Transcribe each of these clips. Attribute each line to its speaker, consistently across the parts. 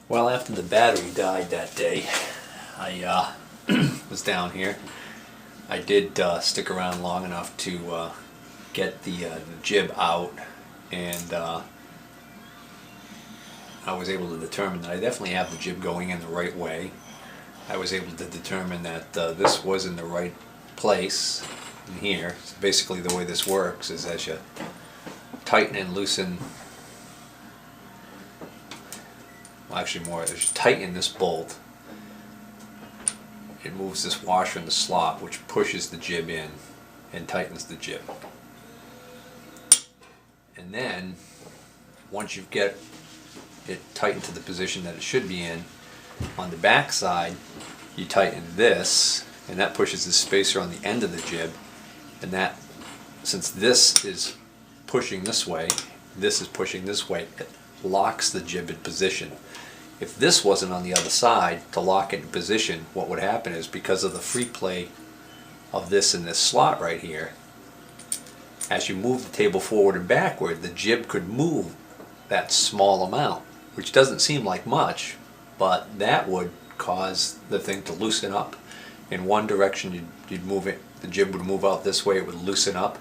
Speaker 1: Well, after the battery died that day, I was down here. I did stick around long enough to get the jib out, and I was able to determine that I definitely have the jib going in the right way. I was able to determine that this was in the right place in here. So basically the way this works is as you tighten and loosen, well, actually more, as you tighten this bolt, it moves this washer in the slot, which pushes the jib in and tightens the jib. And then once you get it tightened to the position that it should be in, on the back side you tighten this, and that pushes the spacer on the end of the jib, and that, since this is pushing this way, this is pushing this way, it locks the jib in position. If this wasn't on the other side to lock it in position, what would happen is, because of the free play of this in this slot right here, as you move the table forward and backward, the jib could move that small amount, which doesn't seem like much, but that would cause the thing to loosen up. In one direction you'd move it, the jib would move out this way, it would loosen up,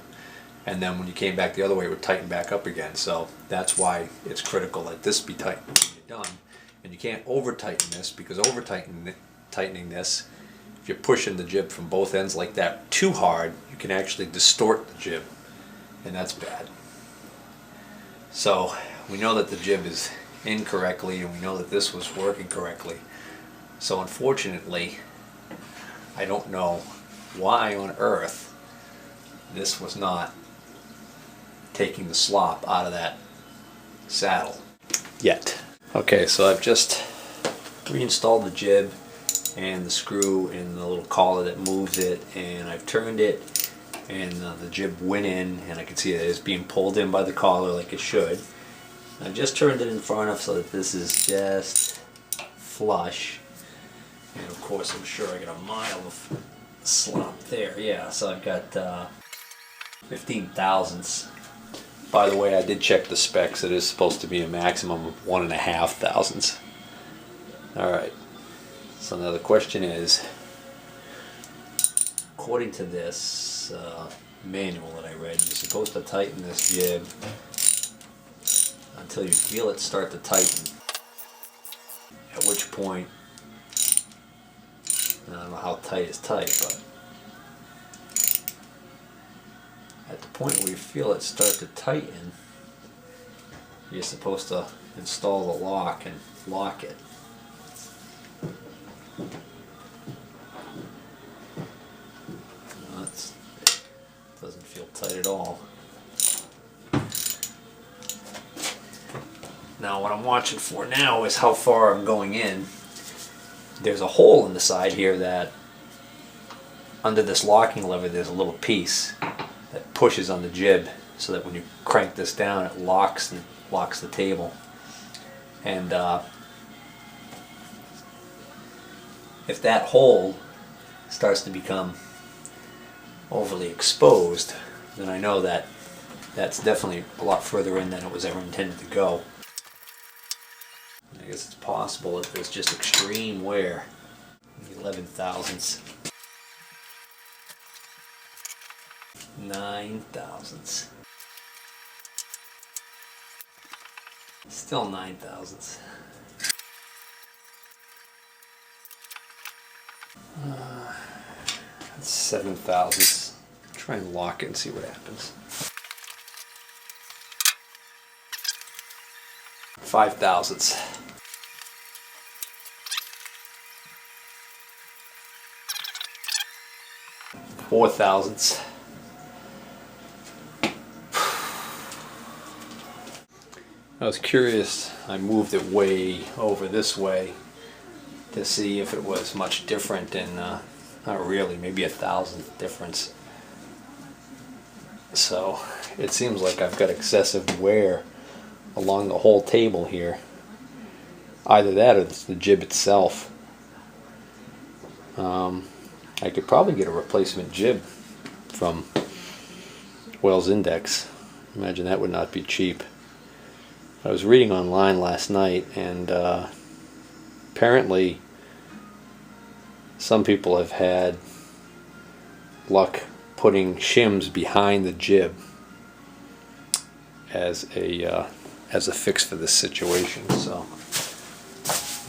Speaker 1: and then when you came back the other way it would tighten back up again. So that's why it's critical that this be tightened when you're done. And you can't over tighten this, because over tightening this, if you're pushing the jib from both ends like that too hard, you can actually distort the jib, and that's bad. So we know that the jib is in correctly, and we know that this was working correctly. So unfortunately, I don't know why on earth this was not taking the slop out of that saddle yet. Okay, so I've just reinstalled the jib and the screw and the little collar that moves it, and I've turned it, and the jib went in, and I can see that it's being pulled in by the collar like it should. I've just turned it in far enough so that this is just flush, and of course I'm sure I got a mile of slop there. Yeah, so I've got 15 thousandths. By the way, I did check the specs. It is supposed to be a maximum of 1.5 thousandths. Alright, so now the question is, according to this manual that I read, you're supposed to tighten this jib until you feel it start to tighten, at which point, I don't know how tight is tight, but at the point where you feel it start to tighten, you're supposed to install the lock and lock it. It doesn't feel tight at all. Now what I'm watching for now is how far I'm going in. There's a hole in the side here that, under this locking lever, there's a little piece that pushes on the jib, so that when you crank this down it locks the table. And if that hole starts to become overly exposed, then I know that that's definitely a lot further in than it was ever intended to go. I guess it's possible that there's just extreme wear. 11 thousandths. 9 thousandths. Still 9 thousandths. 7 thousandths. Try and lock it and see what happens. 5 thousandths. 4 thousandths. I was curious, I moved it way over this way to see if it was much different, and not really, maybe 1,000th difference. So it seems like I've got excessive wear along the whole table here. Either that or it's the jib itself. I could probably get a replacement jib from Wells Index. Imagine that would not be cheap. I was reading online last night, and apparently some people have had luck putting shims behind the jib as a fix for this situation, so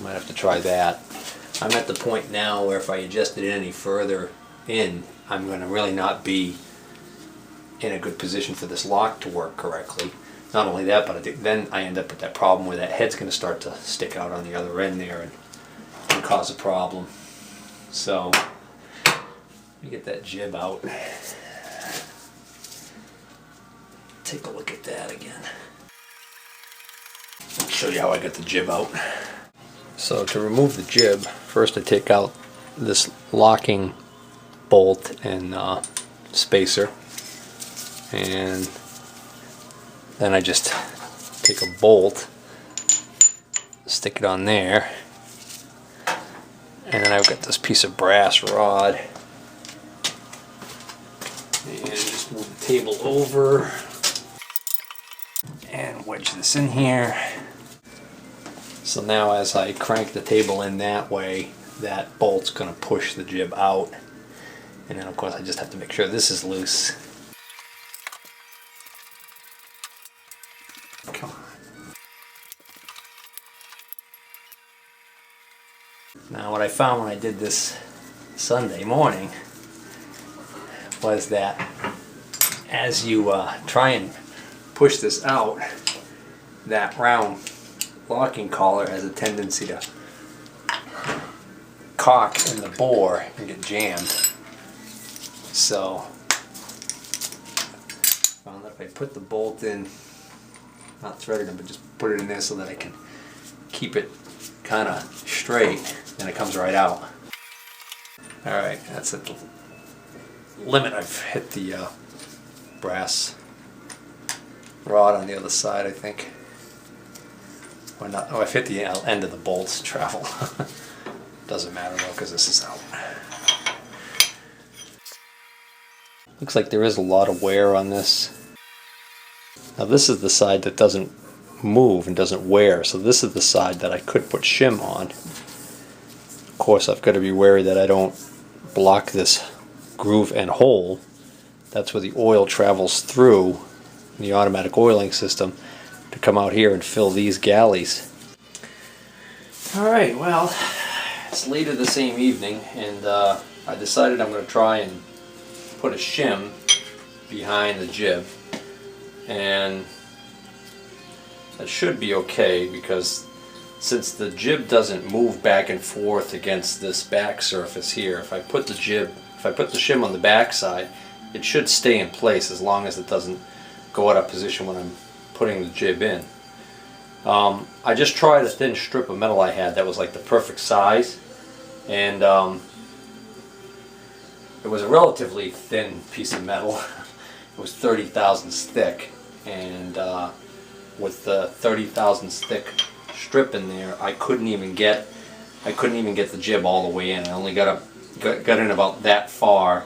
Speaker 1: might have to try that. I'm at the point now where if I adjust it any further in, I'm going to really not be in a good position for this lock to work correctly. Not only that, but then I end up with that problem where that head's going to start to stick out on the other end there and cause a problem. So let me get that jib out. Take a look at that again. I'll show you how I got the jib out. So to remove the jib, first I take out this locking bolt and spacer, and then I just take a bolt, stick it on there, and then I've got this piece of brass rod, and just move the table over and wedge this in here. So now as I crank the table in that way, that bolt's going to push the jib out, and then of course I just have to make sure this is loose. Come on. Now what I found when I did this Sunday morning was that as you try and push this out, that round locking collar has a tendency to cock in the bore and get jammed. So found that if I put the bolt in, not threaded it, but just put it in there so that I can keep it kind of straight, then it comes right out. Alright, that's at the limit. I've hit the brass rod on the other side, I think. Or not. Oh, I've hit the end of the bolts travel. Doesn't matter though, because this is out. Looks like there is a lot of wear on this. Now this is the side that doesn't move and doesn't wear, so this is the side that I could put shim on. Of course I've got to be wary that I don't block this groove and hole. That's where the oil travels through in the automatic oiling system to come out here and fill these galleys. Alright, well, it's later the same evening, and I decided I'm going to try and put a shim behind the jib, and that should be okay, because since the jib doesn't move back and forth against this back surface here, if I put the shim on the back side, it should stay in place as long as it doesn't go out of position when I'm putting the jib in. I just tried a thin strip of metal I had that was like the perfect size, and it was a relatively thin piece of metal. It was 30 thousandths thick, and with the 30 thousandths thick strip in there, I couldn't even get the jib all the way in. I only got in about that far,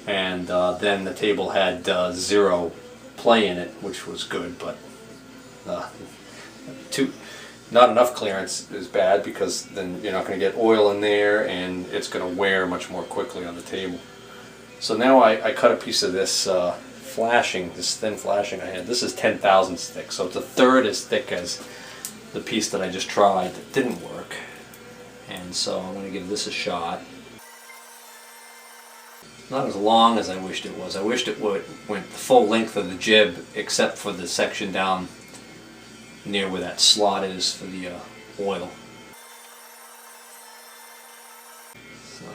Speaker 1: and then the table had zero play in it, which was good, but not enough clearance is bad, because then you're not going to get oil in there and it's going to wear much more quickly on the table. So now I cut a piece of this this thin flashing I had. This is 10 thousandths thick, so it's a third as thick as the piece that I just tried that didn't work. And so I'm going to give this a shot. Not as long as I wished it was. I wished it went the full length of the jib, except for the section down near where that slot is for the oil. So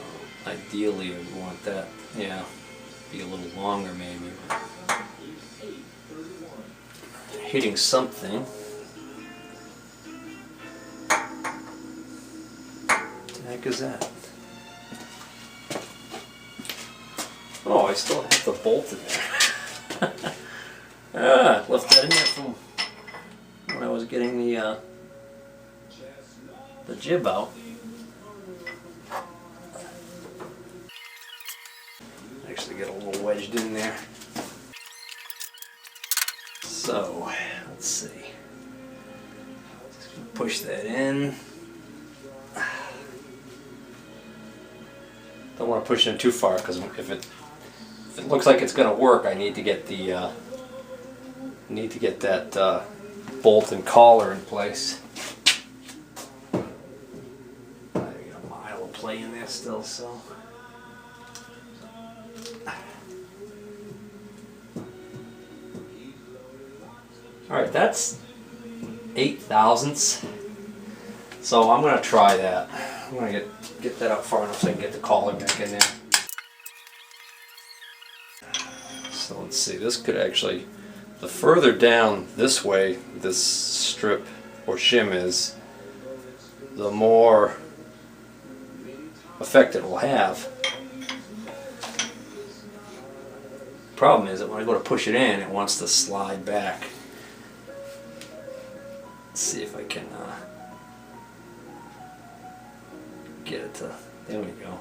Speaker 1: ideally I would want that, yeah, be a little longer maybe. Hitting something. What the heck is that? Oh, I still have the bolt in there. Left that in there from when I was getting the jib out. Actually get a little wedged in there. So, let's see. Just gonna push that in. Don't want to push it in too far, because if it looks like it's going to work, I need to get the that bolt and collar in place. I got a mile of play in there still, so. All right, that's 8/1000ths. So I'm gonna try that. I'm gonna get that up far enough so I can get the collar back in there. So let's see, this could actually, the further down this way this strip or shim is, the more effect it will have. Problem is that when I go to push it in, it wants to slide back. Let's see if I can get it to, there we go.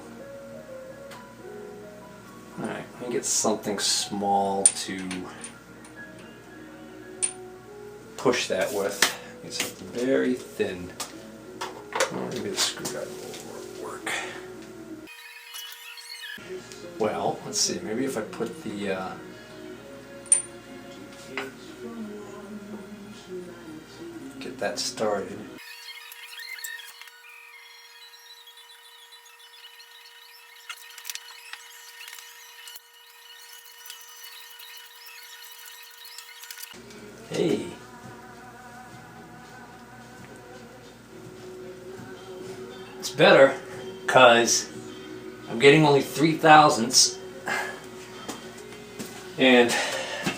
Speaker 1: Alright, let me get something small to push that with. Get something very thin. Maybe the screwdriver will work. Well, let's see, maybe if I put the get that started. Hey. It's better because I'm getting only 3/1000ths and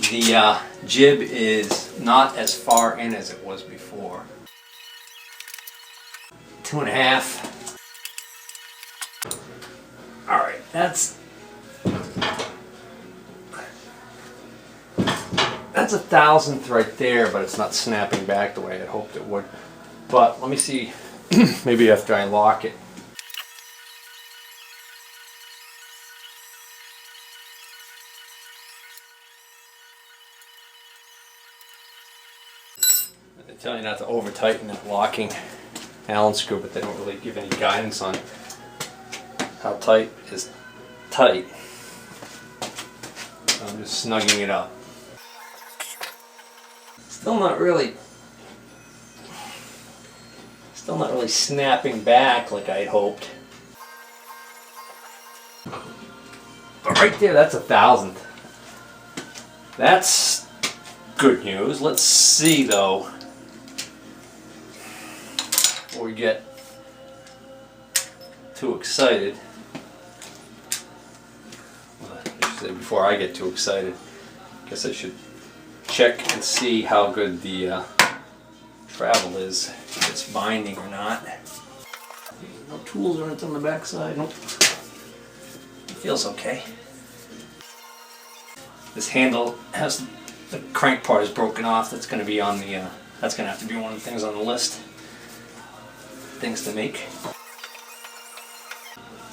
Speaker 1: the jib is not as far in as it was before. 2.5. Alright, that's 1/1000th right there, but it's not snapping back the way I hoped it would. But let me see, maybe after I lock it. They tell you not to over tighten that locking Allen screw, but they don't really give any guidance on how tight is tight. I'm just snugging it up. Still not really snapping back like I had hoped. But right there, that's 1/1000th. That's good news. Let's see though, before we get too excited. Well, I should say before I get too excited. I guess I should check and see how good the travel is, if it's binding or not. No tools or anything on the back side. Nope. It feels okay. This handle has the crank part is broken off. That's going to be on the. That's going to have to be one of the things on the list. Things to make.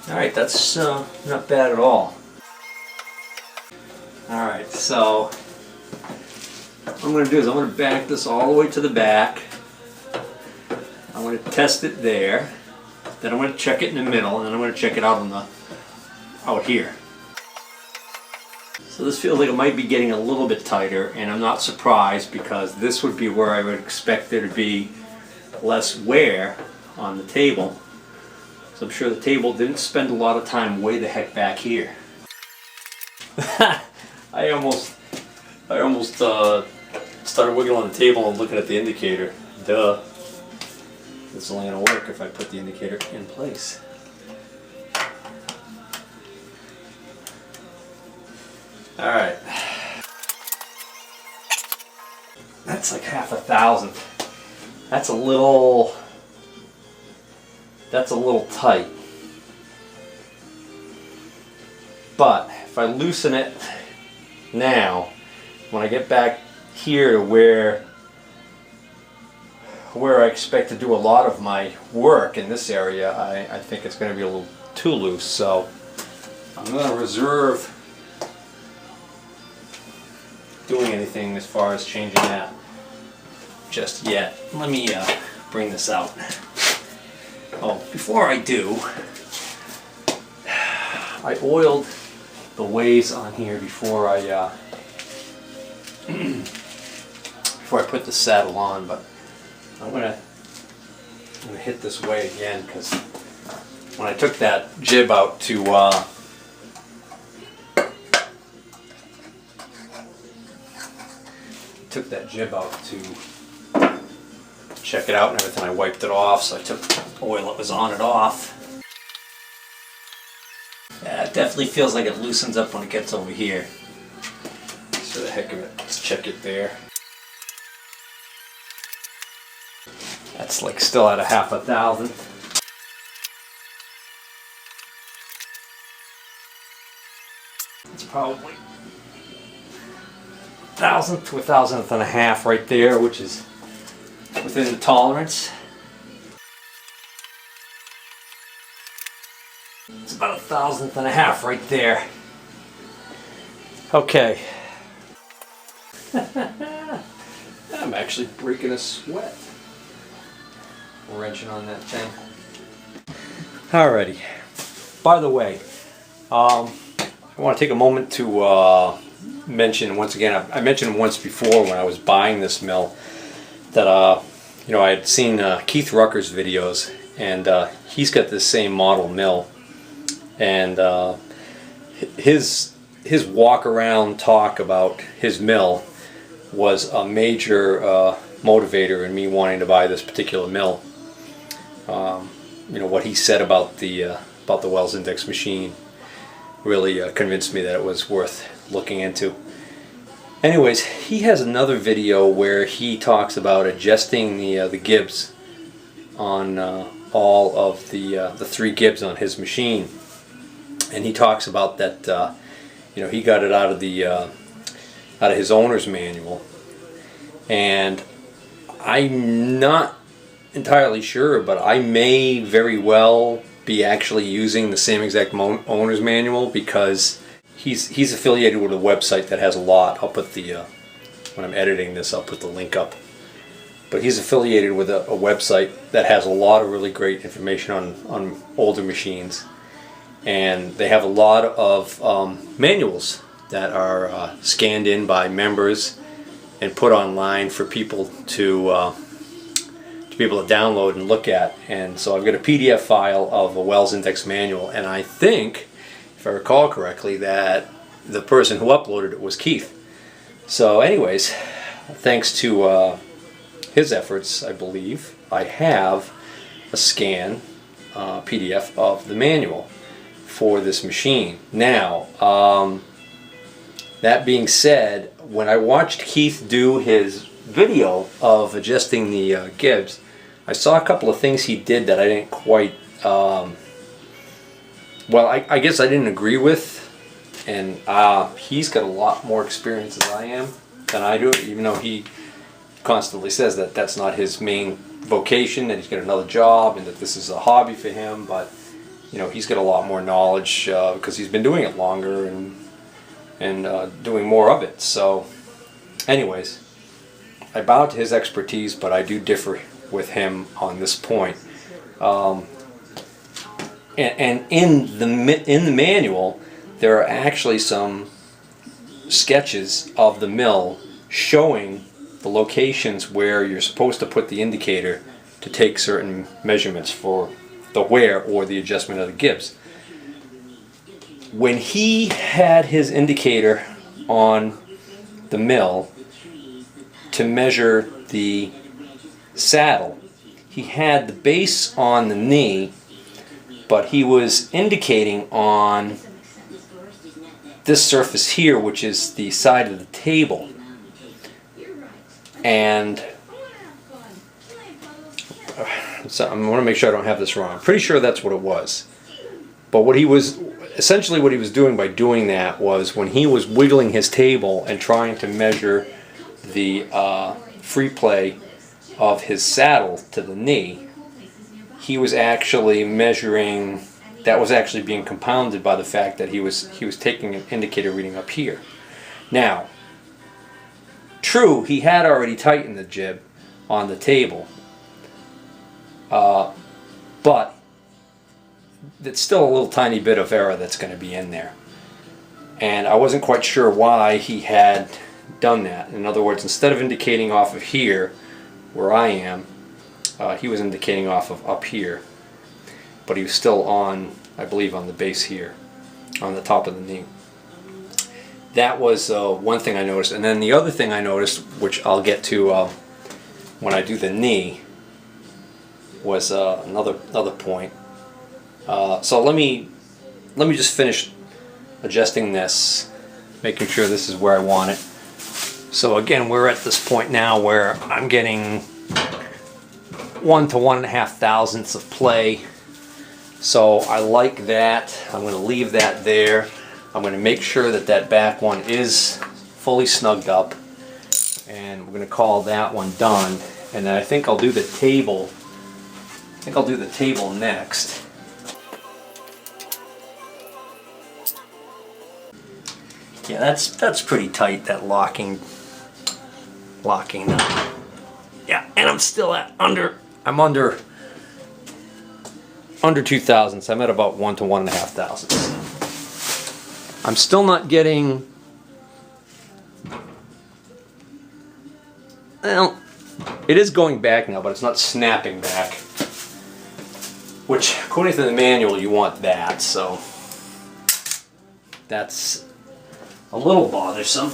Speaker 1: All right, that's not bad at all. All right, so what I'm going to do is I'm going to back this all the way to the back. I'm going to test it there. Then I'm going to check it in the middle, and then I'm going to check it out here. So this feels like it might be getting a little bit tighter, and I'm not surprised because this would be where I would expect there to be less wear on the table. So I'm sure the table didn't spend a lot of time way the heck back here. I almost started wiggling on the table and looking at the indicator. Duh. This is only going to work if I put the indicator in place. Alright. That's like 1/1000th. That's a little tight. But if I loosen it now, when I get back here to where I expect to do a lot of my work in this area, I think it's going to be a little too loose. So I'm going to reserve doing anything as far as changing that just yet. Let me bring this out. Oh, before I do, I oiled the ways on here before I put the saddle on, but I'm gonna hit this way again, because when I took that jib out to check it out and everything, I wiped it off, so I took the oil that was on it off. Yeah, it definitely feels like it loosens up when it gets over here. Just for the heck of it, let's check it there. That's like still at a 0.5 thousandth. It's probably 1,000th to 1,000th and a half right there, which is within the tolerance. It's about 1,000th and a half right there. Okay. I'm actually breaking a sweat wrenching on that thing. Alrighty. By the way, I want to take a moment to mention once again. I mentioned once before when I was buying this mill that I had seen Keith Rucker's videos, and he's got this same model mill, and his walk around talk about his mill was a major motivator in me wanting to buy this particular mill. What he said about the Wells Index machine really convinced me that it was worth looking into. Anyways, he has another video where he talks about adjusting the gibs on all of the 3 gibs on his machine, and he talks about that he got it out of his owner's manual, and I'm not entirely sure, but I may very well be actually using the same exact owner's manual, because he's affiliated with a website that has a lot. I'll put the when I'm editing this, I'll put the link up. But he's affiliated with a website that has a lot of really great information on older machines, and they have a lot of manuals that are scanned in by members and put online for people to be able to download and look at. And so I've got a PDF file of a Wells Index manual, and I think, if I recall correctly, that the person who uploaded it was Keith. So anyways, thanks to his efforts, I believe, I have a scan PDF of the manual for this machine. Now, that being said, when I watched Keith do his video of adjusting the gibs, I saw a couple of things he did that I didn't quite, I guess I didn't agree with, and he's got a lot more experience than I do, even though he constantly says that that's not his main vocation, that he's got another job, and that this is a hobby for him. But he's got a lot more knowledge because he's been doing it longer and doing more of it. So anyways, I bow to his expertise, but I do differ with him on this point. And in the manual, there are actually some sketches of the mill showing the locations where you're supposed to put the indicator to take certain measurements for the wear or the adjustment of the gibs. When he had his indicator on the mill to measure the saddle, he had the base on the knee, but he was indicating on this surface here, which is the side of the table. And so I want to make sure I don't have this wrong. I'm pretty sure that's what it was. But what he was doing by doing that was, when he was wiggling his table and trying to measure the free play of his saddle to the knee, he was actually measuring. That was actually being compounded by the fact that he was taking an indicator reading up here. Now, true, he had already tightened the jib on the table, but
Speaker 2: it's still a little tiny bit of error that's going to be in there. And I wasn't quite sure why he had done that. In other words, instead of indicating off of here, where I am, he was indicating off of up here. But he was still on, I believe, on the base here, on the top of the knee. That was one thing I noticed. And then the other thing I noticed, which I'll get to when I do the knee, was another point. So let me just finish adjusting this, making sure this is where I want it. So again, we're at this point now where I'm getting 1 to 1.5 thousandths of play. So I like that. I'm going to leave that there. I'm going to make sure that that back one is fully snugged up, and we're going to call that one done. And then I think I'll do the table. I think I'll do the table next. Yeah, that's pretty tight, that locking. Yeah, and I'm still at under 2 thousandths. I'm at about 1 to 1.5 thousandths. I'm still not getting, well, it is going back now, but it's not snapping back, which according to the manual you want that, so that's a little bothersome.